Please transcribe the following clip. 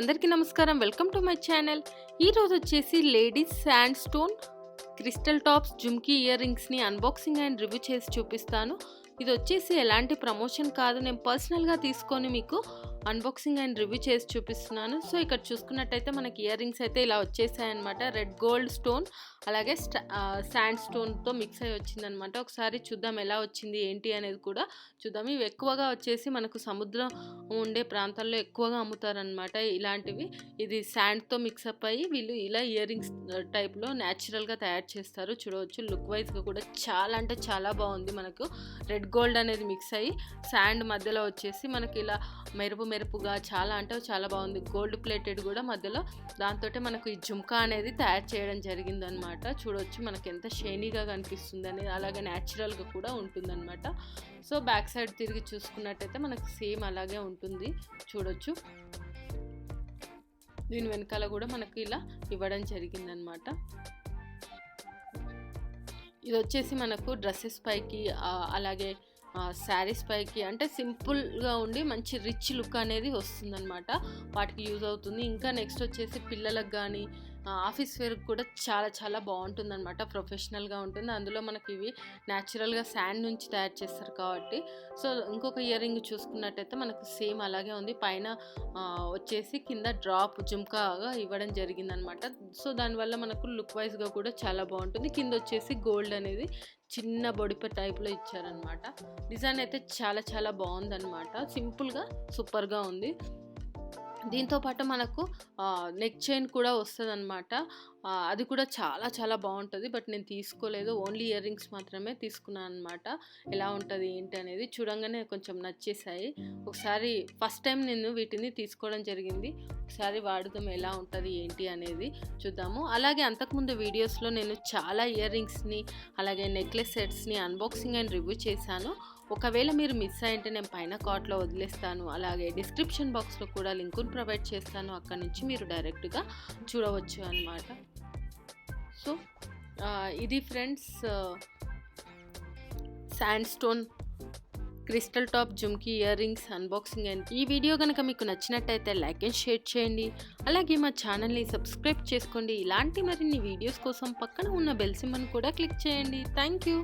అందరికీ నమస్కారం. Welcome to my channel. ఈరోజు వచ్చేసి ladies sand stone crystal tops jhumki ear రింగ్స్ని అన్బాక్సింగ్ అండ్ రివ్యూ చేసి చూపిస్తాను. ఇది వచ్చేసి ఎలాంటి ప్రమోషన్ కాదు, నేను పర్సనల్గా తీసుకొని మీకు అన్బాక్సింగ్ అండ్ రివ్యూ చేసి చూపిస్తున్నాను. సో ఇక్కడ చూసుకున్నట్టయితే మనకి ఇయర్ రింగ్స్ అయితే ఇలా వచ్చేసాయన్నమాట. రెడ్ గోల్డ్ స్టోన్ అలాగే శాండ్ స్టోన్తో మిక్స్ అయ్యి వచ్చిందనమాట. ఒకసారి చూద్దాం ఎలా వచ్చింది ఏంటి అనేది కూడా చూద్దాం. ఇవి ఎక్కువగా వచ్చేసి మనకు సముద్రం ఉండే ప్రాంతాల్లో ఎక్కువగా అమ్ముతారనమాట ఇలాంటివి. ఇది శాండ్తో మిక్సప్ అయ్యి వీళ్ళు ఇలా ఇయర్ రింగ్స్ టైప్లో న్యాచురల్గా తయారు చేస్తారు. చూడవచ్చు లుక్ వైజ్గా కూడా చాలా అంటే చాలా బాగుంది. మనకు రెడ్ గోల్డ్ అనేది మిక్స్ అయ్యి శాండ్ మధ్యలో వచ్చేసి మనకి ఇలా మెరుపుగా చాలా అంటే చాలా బాగుంది. గోల్డ్ ప్లేటెడ్ కూడా మధ్యలో దాంతో మనకు ఈ జుమ్కా అనేది తయారు చేయడం జరిగిందనమాట. చూడవచ్చు మనకి ఎంత షైనీగా కనిపిస్తుంది అనేది, అలాగే న్యాచురల్గా కూడా ఉంటుందన్నమాట. సో బ్యాక్ సైడ్ తిరిగి చూసుకున్నట్టయితే మనకు సేమ్ అలాగే ఉంటుంది. చూడొచ్చు దీని వెనకాల కూడా మనకు ఇలా ఇవ్వడం జరిగిందనమాట. ఇది వచ్చేసి మనకు డ్రెస్సెస్ పైకి అలాగే శారీస్ పైకి అంటే సింపుల్గా ఉండి మంచి రిచ్ లుక్ అనేది వస్తుందన్నమాట. వాటికి యూజ్ అవుతుంది. ఇంకా నెక్స్ట్ వచ్చేసి పిల్లలకు కానీ ఆఫీస్ వేర్కి కూడా చాలా చాలా బాగుంటుంది అనమాట. ప్రొఫెషనల్గా ఉంటుంది. అందులో మనకి ఇవి న్యాచురల్గా శాండ్ నుంచి తయారు చేస్తారు కాబట్టి. సో ఇంకొక ఇయర్ రింగ్ చూసుకున్నట్టయితే మనకు సేమ్ అలాగే ఉంది. పైన వచ్చేసి కింద డ్రాప్ జుమ్కాగా ఇవ్వడం జరిగిందనమాట. సో దానివల్ల మనకు లుక్ వైజ్గా కూడా చాలా బాగుంటుంది. కింద వచ్చేసి గోల్డ్ అనేది చిన్న బొడిప టైప్లో ఇచ్చారనమాట. డిజైన్ అయితే చాలా చాలా బాగుందన్నమాట. సింపుల్గా సూపర్గా ఉంది. దీంతోపాటు మనకు నెక్ చైన్ కూడా వస్తుంది అనమాట. అది కూడా చాలా చాలా బాగుంటుంది. బట్ నేను తీసుకోలేదు, ఓన్లీ ఇయర్ రింగ్స్ మాత్రమే తీసుకున్నాను అనమాట. ఎలా ఉంటుంది ఏంటి అనేది చూడంగానే కొంచెం నచ్చేసాయి. ఒకసారి ఫస్ట్ టైం నేను వీటిని తీసుకోవడం జరిగింది. ఒకసారి వాడుదాం ఎలా ఉంటుంది ఏంటి అనేది చూద్దాము. అలాగే అంతకుముందు వీడియోస్లో నేను చాలా ఇయర్ రింగ్స్ని అలాగే నెక్లెస్ సెట్స్ని అన్బాక్సింగ్ అండ్ రివ్యూ చేశాను. ఒకవేళ మీరు మిస్ అయ్యింటే నేను పైన కార్ట్లో వదిలేస్తాను. అలాగే డిస్క్రిప్షన్ బాక్స్లో కూడా లింకును ప్రొవైడ్ చేస్తాను. అక్కడ నుంచి మీరు డైరెక్ట్గా చూడవచ్చు అన్నమాట. సో ఇది friends sand stone crystal top jhumki ear rings unboxing and ఈ వీడియో కనుక మీకు నచ్చినట్టయితే లైక్ అండ్ షేర్ చేయండి. అలాగే మా ఛానల్ని సబ్స్క్రైబ్ చేసుకోండి. ఇలాంటి మరిన్ని వీడియోస్ కోసం పక్కన ఉన్న బెల్ సింబల్ని కూడా క్లిక్ చేయండి. Thank you.